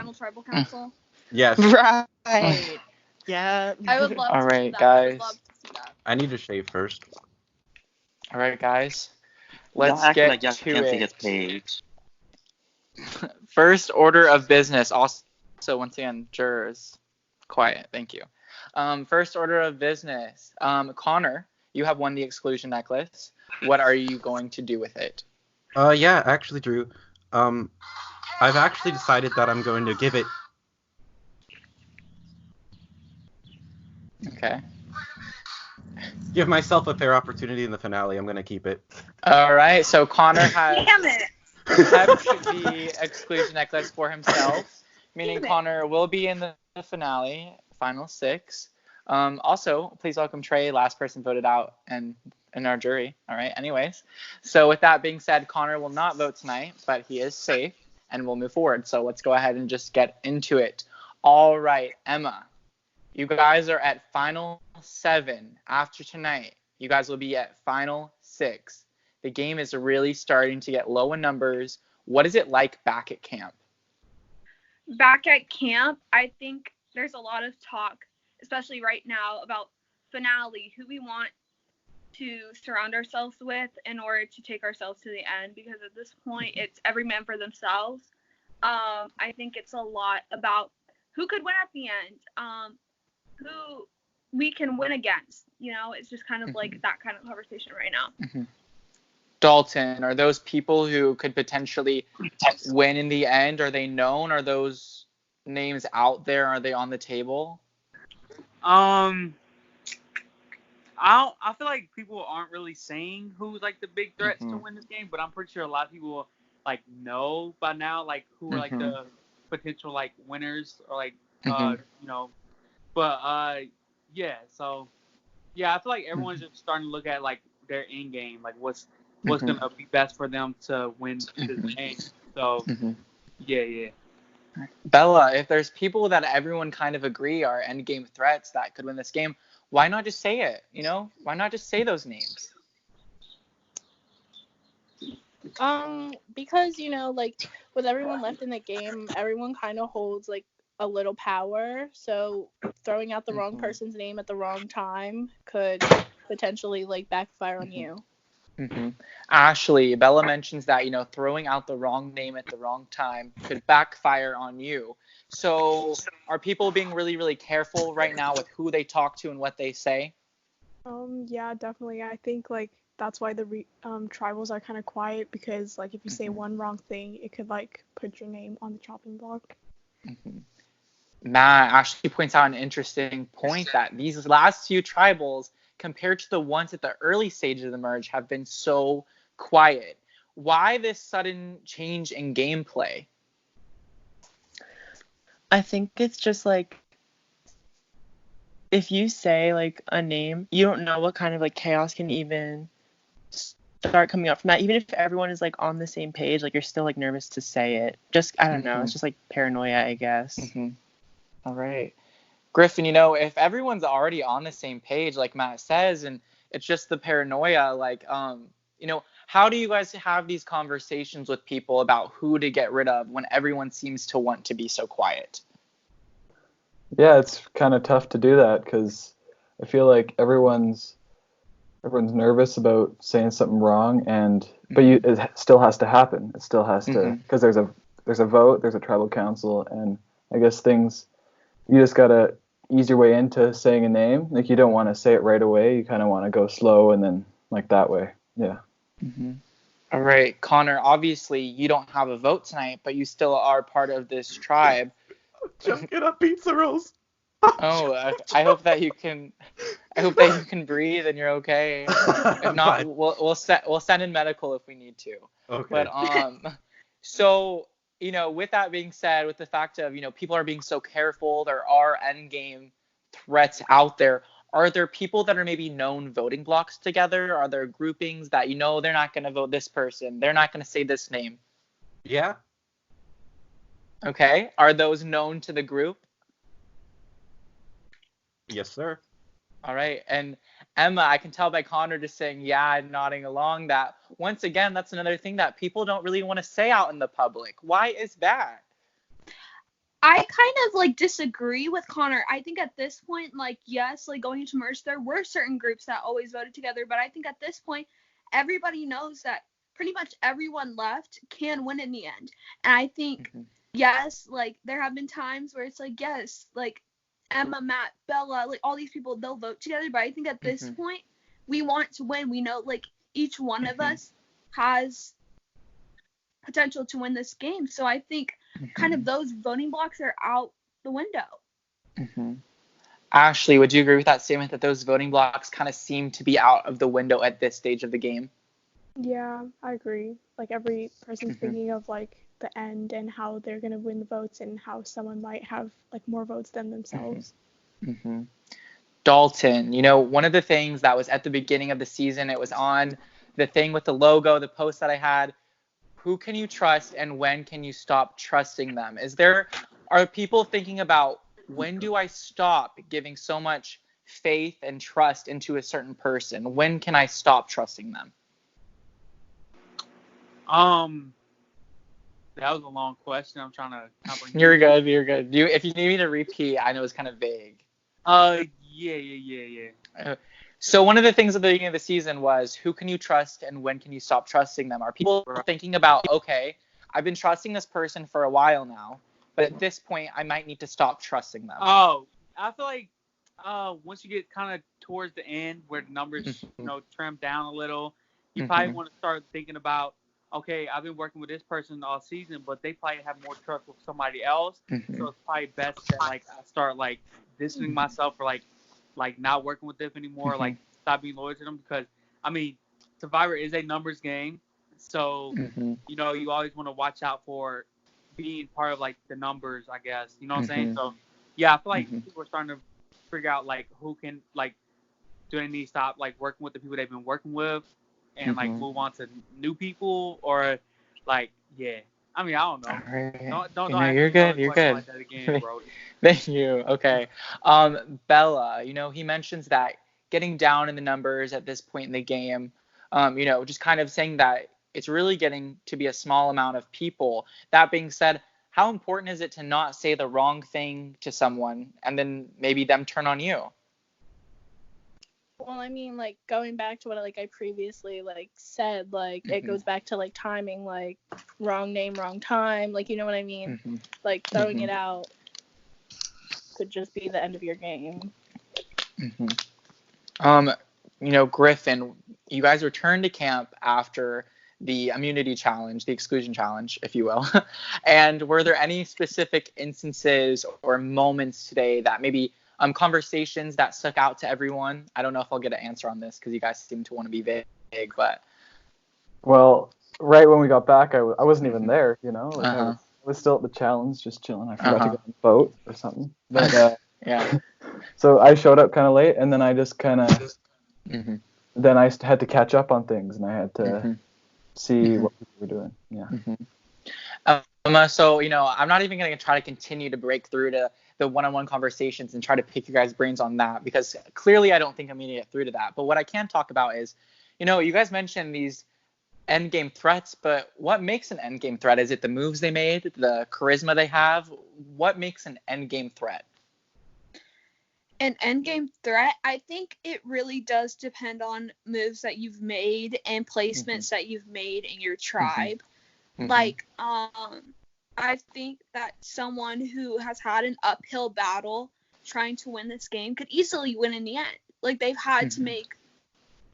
final tribal council? Yes. Right. Yeah. I would love All to right, see that. guys. I would love to see that. I need to shave first. All right, guys. Let's Y'all acting get like y'all to can't see it. his page. First order of business. Also, once again, jurors, quiet. Thank you. First order of business. Connor, you have won the exclusion necklace. What are you going to do with it? Yeah, actually, Drew. I've actually decided that I'm going to give it. Okay. Give myself a fair opportunity in the finale. I'm going to keep it. All right. So Connor has Damn it! kept the exclusion necklace for himself, meaning Damn it. Connor will be in the finale, final 6. Also, please welcome Trey, last person voted out, and in our jury. All right. Anyways, so with that being said, Connor will not vote tonight, but he is safe and we'll move forward. So let's go ahead and just get into it. All right, Emma, you guys are at final 7. After tonight, you guys will be at final 6. The game is really starting to get low in numbers. What is it like back at camp? Back at camp, I think there's a lot of talk, especially right now, about finale, who we want to surround ourselves with in order to take ourselves to the end, because at this point it's every man for themselves. I think it's a lot about who could win at the end, who we can win against. It's just kind of like that kind of conversation right now. Dalton, are those people who could potentially win in the end? Are they known? Are those names out there? Are they on the table? I feel like people aren't really saying who's like the big threats to win this game, but I'm pretty sure a lot of people like know by now like who are like the potential like winners or like but yeah, so yeah, I feel like everyone's just starting to look at like their end game, like what's gonna be best for them to win this game. So yeah. Bella, if there's people that everyone kind of agree are end game threats that could win this game, why not just say it? Why not just say those names? Because like with everyone left in the game, everyone kind of holds like a little power. So throwing out the wrong person's name at the wrong time could potentially like backfire on you. Ashley, Bella mentions that throwing out the wrong name at the wrong time could backfire on you. So are people being really, really careful right now with who they talk to and what they say? Yeah, definitely. I think like that's why the tribals are kind of quiet, because like if you say one wrong thing, it could like put your name on the chopping block. Matt actually points out an interesting point that these last few tribals, compared to the ones at the early stages of the merge, have been so quiet. Why this sudden change in gameplay? I think it's just like, if you say like a name, you don't know what kind of like chaos can even start coming up from that. Even if everyone is like on the same page, like you're still like nervous to say it. Just, I don't know. It's just like paranoia, I guess. All right. Griffin, if everyone's already on the same page, like Matt says, and it's just the paranoia, like, how do you guys have these conversations with people about who to get rid of when everyone seems to want to be so quiet? Yeah, it's kind of tough to do that because I feel like everyone's nervous about saying something wrong, but it still has to happen. It still has to, because there's a vote, there's a tribal council, and I guess you just gotta ease your way into saying a name. Like you don't want to say it right away. You kind of want to go slow and then like that way. Yeah. All right, Connor, obviously you don't have a vote tonight, but you still are part of this tribe. Choking up pizza rolls. I hope that you can breathe and you're okay. If not, we'll send in medical if we need to. Okay. But so with that being said, with the fact of people are being so careful, there are end game threats out there. Are there people that are maybe known voting blocks together? Are there groupings that they're not going to vote this person, they're not going to say this name? Yeah. Okay. Are those known to the group? Yes, sir. All right. And Emma, I can tell by Connor just saying yeah and nodding along that once again, that's another thing that people don't really want to say out in the public. Why is that? I kind of like disagree with Connor. I think at this point, like, yes, like going into merge, there were certain groups that always voted together, but I think at this point, everybody knows that pretty much everyone left can win in the end. And I think, yes, like there have been times where it's like, yes, like Emma, Matt, Bella, like all these people, they'll vote together, but I think at this point, we want to win. We know like each one of us has potential to win this game. So I think kind of those voting blocks are out the window. Ashley, would you agree with that statement that those voting blocks kind of seem to be out of the window at this stage of the game? Yeah, I agree. Like every person's thinking of like the end and how they're gonna win the votes and how someone might have like more votes than themselves. Dalton, you know, one of the things that was at the beginning of the season, it was on the thing with the logo, the post that I had. Who can you trust and when can you stop trusting them? Are people thinking about when do I stop giving so much faith and trust into a certain person? When can I stop trusting them? That was a long question. I'm trying to comprehend. You're good. If you need me to repeat, I know it's kind of vague. Yeah. So one of the things at the beginning of the season was who can you trust and when can you stop trusting them? Are people thinking about, okay, I've been trusting this person for a while now, but at this point I might need to stop trusting them? Oh, I feel like once you get kind of towards the end where the numbers, trim down a little, you probably want to start thinking about, okay, I've been working with this person all season, but they probably have more trust with somebody else. So it's probably best that like I start like distancing myself for like not working with them anymore, like stop being loyal to them, because I mean Survivor is a numbers game, so you always want to watch out for being part of like the numbers, I guess, you know what I'm saying? So yeah, I feel like people are starting to figure out like who can like do they need to stop like working with the people they've been working with and like move on to new people, or like I mean, I don't know. Right. Don't You're good. like that again, bro. Thank you. Okay. Bella, he mentions that getting down in the numbers at this point in the game, just kind of saying that it's really getting to be a small amount of people. That being said, how important is it to not say the wrong thing to someone and then maybe them turn on you? Well, I mean, like, going back to what, like, I previously, like, said, like, it goes back to, like, timing, like, wrong name, wrong time, like, you know what I mean? Like, throwing it out could just be the end of your game. Griffin, you guys returned to camp after the immunity challenge, the exclusion challenge, if you will. And were there any specific instances or moments today that maybe conversations that stuck out to everyone? I don't know if I'll get an answer on this because you guys seem to want to be vague, but. Well, right when we got back, I wasn't even there, I was still at the challenge, just chilling. I forgot to get on the boat or something. But yeah. So I showed up kind of late, and then I just kind of, then I had to catch up on things, and I had to see what people were doing. Yeah. So, I'm not even going to try to continue to break through to the one-on-one conversations and try to pick your guys' brains on that, because clearly I don't think I'm going to get through to that. But what I can talk about is, you guys mentioned these end game threats, but what makes an end game threat? Is it the moves they made, the charisma they have? What makes an end game threat? An end game threat, I think it really does depend on moves that you've made and placements that you've made in your tribe. Like, I think that someone who has had an uphill battle trying to win this game could easily win in the end. Like, they've had to make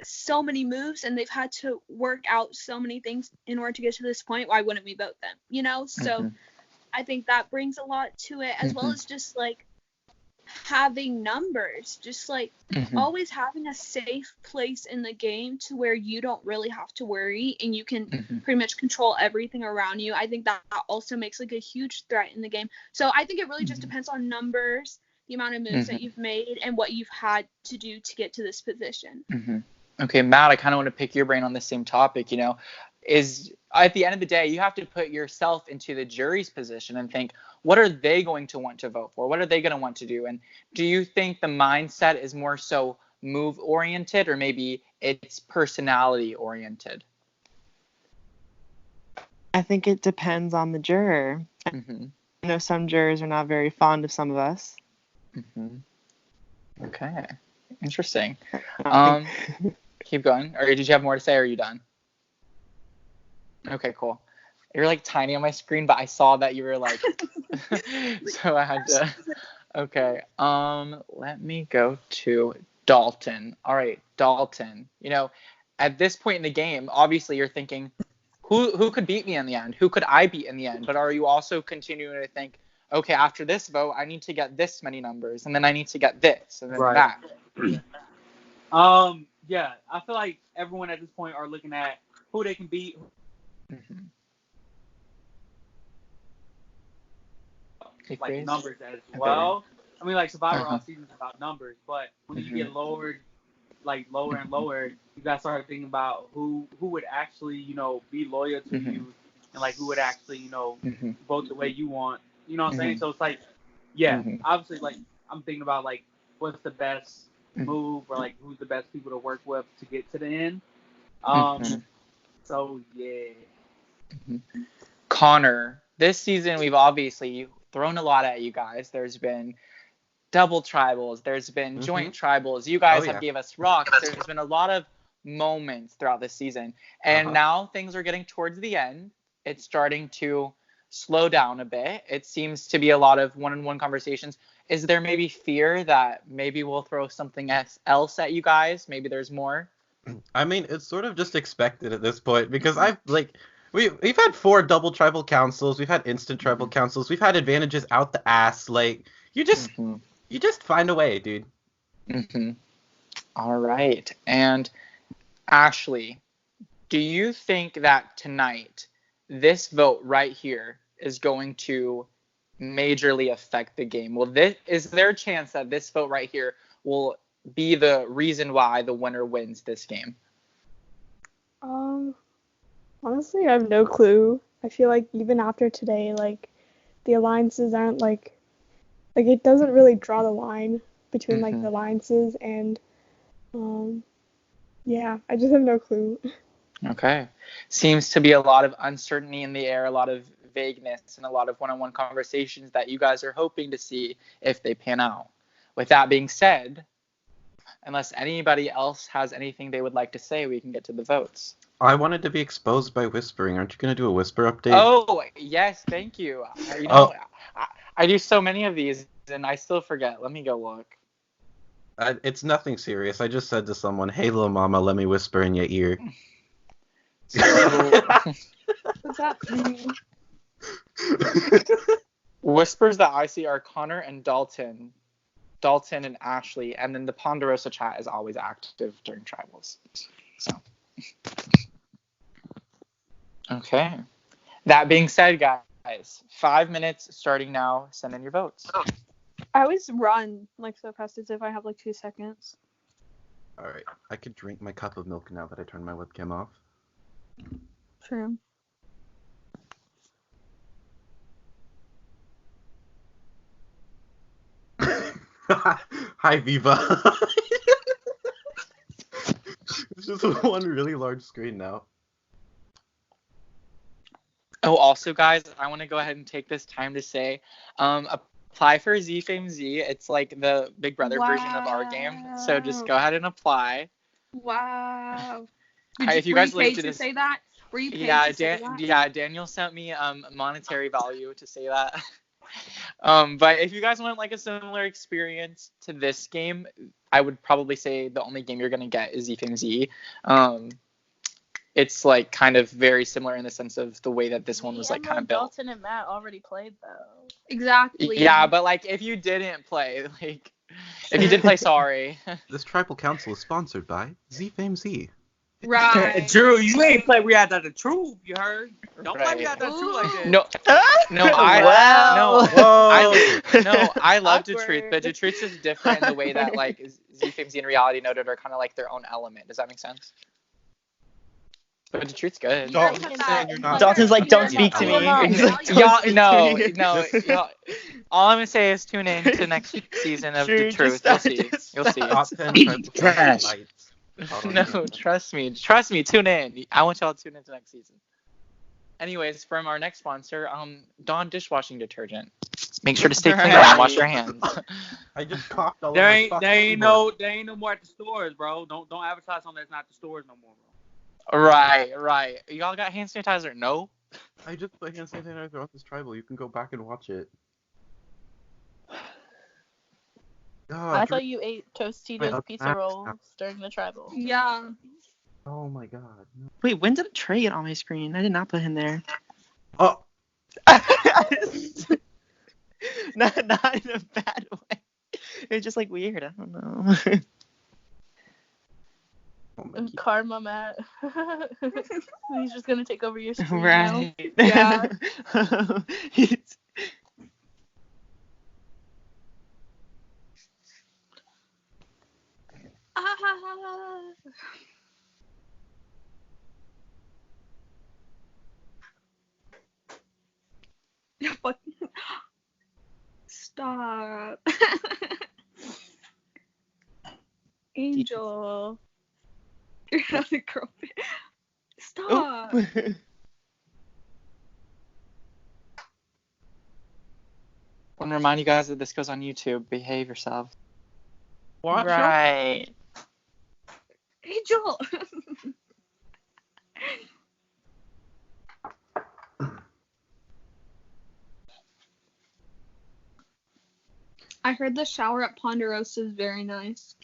so many moves and they've had to work out so many things in order to get to this point. Why wouldn't we vote them? So I think that brings a lot to it, as well as just like having numbers, just like always having a safe place in the game to where you don't really have to worry and you can pretty much control everything around you. I think that also makes like a huge threat in the game. So I think it really just depends on numbers, the amount of moves that you've made, and what you've had to do to get to this position. Okay, Matt, I kind of want to pick your brain on the same topic. Is at the end of the day, you have to put yourself into the jury's position and think, what are they going to want to vote for? What are they going to want to do? And do you think the mindset is more so move oriented, or maybe it's personality oriented? I think it depends on the juror. know some jurors are not very fond of some of us. Okay. Interesting. Um, Keep going. Or did you have more to say, or are you done? Okay, cool. You're like tiny on my screen, but I saw that you were like, so I had to. Okay. Let me go to Dalton. All right, Dalton. You know, at this point in the game, obviously you're thinking, who could beat me in the end? Who could I beat in the end? But are you also continuing to think, okay, after this vote, I need to get this many numbers, and then I need to get this, and then that. Yeah, I feel like everyone at this point are looking at who they can beat. Like numbers as well. I mean, like Survivor all season is about numbers, but when you get lower and lower, you gotta start thinking about who would actually, you know, be loyal to you, and like who would actually, you know, vote the way you want. You know what I'm saying? So it's like, yeah, obviously, like I'm thinking about like what's the best move, or like who's the best people to work with to get to the end. So yeah. Connor, this season we've obviously thrown a lot at you guys. There's been double tribals, there's been joint tribals. You guys have gave us rocks. There's been a lot of moments throughout this season, and now things are getting towards the end. It's starting to slow down a bit. It seems to be a lot of one-on-one conversations. Is there maybe fear that maybe we'll throw something else at you guys? Maybe there's more? I mean, it's sort of just expected at this point, because we've had 4 double tribal councils, we've had instant tribal councils, we've had advantages out the ass. Like, you just find a way, dude. All right. And Ashley, do you think that tonight this vote right here is going to majorly affect the game? Is there a chance that this vote right here will be the reason why the winner wins this game? Honestly, I have no clue. I feel like even after today, like the alliances aren't like it doesn't really draw the line between like the alliances, and yeah, I just have no clue. Okay. Seems to be a lot of uncertainty in the air, a lot of vagueness, and a lot of one-on-one conversations that you guys are hoping to see if they pan out. With that being said, unless anybody else has anything they would like to say, we can get to the votes. I wanted to be exposed by whispering. Aren't you going to do a whisper update? Oh, yes, thank you. I do so many of these, and I still forget. Let me go look. It's nothing serious. I just said to someone, hey, little mama, let me whisper in your ear. What's happening? Whispers that I see are Connor and Dalton and Ashley, and then the Ponderosa chat is always active during tribals. So, okay. That being said, guys, 5 minutes starting now. Send in your votes. I always run like so fast as if I have like 2 seconds. All right. I could drink my cup of milk now that I turned my webcam off. True. Hi, Viva. It's just one really large screen now. Oh, also, guys, I want to go ahead and take this time to say, apply for ZFameZ. It's like the Big Brother version of our game. So just go ahead and apply. Wow. If you guys were you look paid to say that? Were you paid to say that? Yeah, Daniel sent me monetary value to say that. But if you guys want like a similar experience to this game, I would probably say the only game you're gonna get is ZFameZ. It's like kind of very similar in the sense of the way that this one was like kind of built. Dalton and Matt already played though. Exactly. Yeah, but like if you didn't play, like if you did play, sorry. This tribal council is sponsored by ZFameZ. Right. Drew, you ain't play We Had That the Truth, you heard? Don't play We Had That the Truth like that. I love the truth, but the truth's just different in the way that like ZFameZ and Reality Noted are kind of like their own element. Does that make sense? But the truth's good. Dalton's like, don't speak to me. All I'm gonna say is tune in to next season of The Truth. You'll see. Top 10 tribal fights. No, trust me, tune in. I want y'all to tune into next season. Anyways, from our next sponsor, Dawn dishwashing detergent. Make sure to stay clean and wash your hands. I just coughed all There over ain't my there ain't keyboard. no more at the stores, bro. Don't advertise on that's not the stores no more, bro. Right. Y'all got hand sanitizer? No. I just put hand sanitizer on this tribal. You can go back and watch it. I thought you ate Tostitos My pizza rolls during the tribal. Yeah. Oh my god. No. Wait, when did Trey get on my screen? I did not put him there. Oh. not in a bad way. It's just like weird. I don't know. And Karma, Matt. He's just gonna take over your screen Right. now. Yeah. Stop. Angel. You're not a girlfriend. Stop. Oh. I want to remind you guys that this goes on YouTube. Behave yourselves. Watch it. Right. Angel. I heard the shower at Ponderosa is very nice.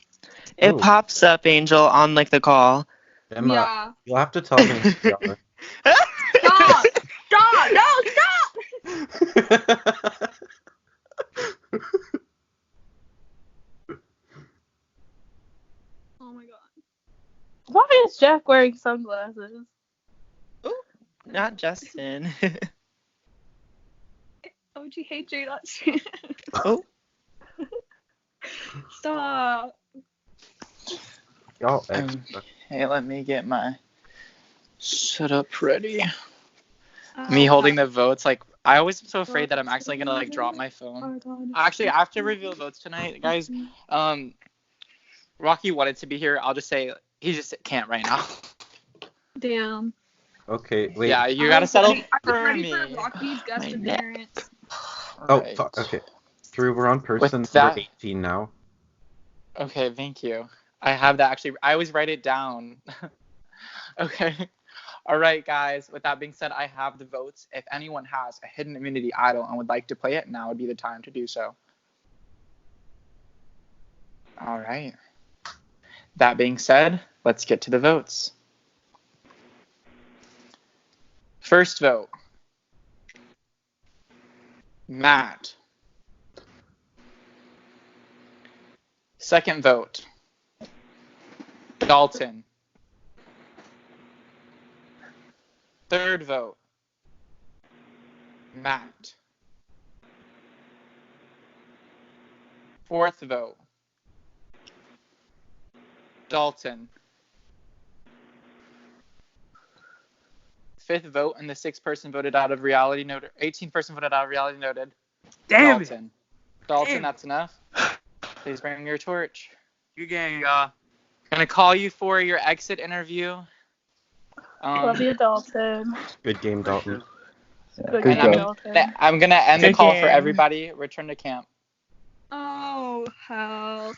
It Ooh. pops up, Angel, on like the call. Emma, Yeah. you'll have to tell me. Stop! Stop! No, stop! Oh my god. Why is Jack wearing sunglasses? Not Justin. OG hate J. Oh. Stop. Y'all extra. Hey, let me get my setup ready. Oh, Me holding the votes, like, I always am so afraid that I'm actually gonna like drop my phone. Actually, after reveal votes tonight, guys, Rocky wanted to be here. I'll just say he just can't right now. Damn. Okay, wait. Yeah, you gotta settle for ready me. for Rocky's guest My neck. appearance. Oh, Right. fuck. Okay. Drew, we're on person With that- number 18 now. Okay, thank you. I have that actually. I always write it down. Okay. All right, guys. With that being said, I have the votes. If anyone has a hidden immunity idol and would like to play it, now would be the time to do so. All right. That being said, let's get to the votes. First vote. Matt. Second vote. Dalton. Third vote. Matt. Fourth vote. Dalton. Fifth vote, and the 6th person voted out of reality noted. 18th person voted out of reality noted. Damn it. Dalton. Dalton, Damn. that's enough. Please bring your torch. Good game, y'all. Gonna call you for your exit interview. Love you, Dalton. Good game, Dalton. Yeah, Good good game, job. Dalton. I'm gonna end the Good call for game. everybody. Return to camp. Oh, hell.